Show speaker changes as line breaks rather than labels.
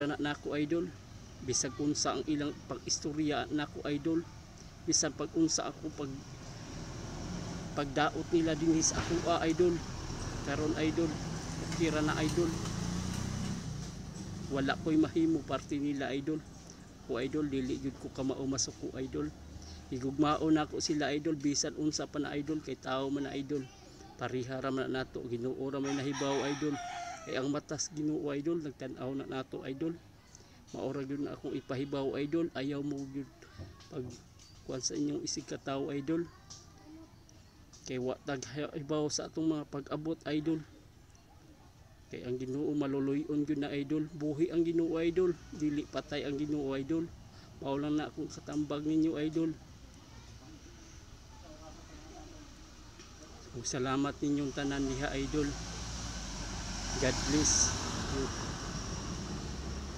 na nako idol, bisag unsa ang ilang pag-istorya nako idol, bisan pag unsa ako pagdaot nila dinhi sa ako idol, karon idol tira na idol, wala ko'y mahimo parte nila idol. Ko idol dili jud ko kamao masok ko idol, higugmao na ko sila idol bisan unsa pa na idol, kay tao man na idol, parihara man nato, Ginoo ra may nahibaw idol, kay ang matas Ginoo idol nagtan-aw na nato idol. Maora gyud na akong ipahibaw idol, ayaw mo gyud pag kuan sa inyong isig ka tawo idol, kay wa tag hibaw sa atong mga pag-abot idol. Kay ang Ginoo maluluyon gyud na idol, buhi ang Ginoo idol, dili patay ang Ginoo idol. Mao lang na akong katambag ninyo idol. So, salamat ninyong tanan diha idol. God bless you.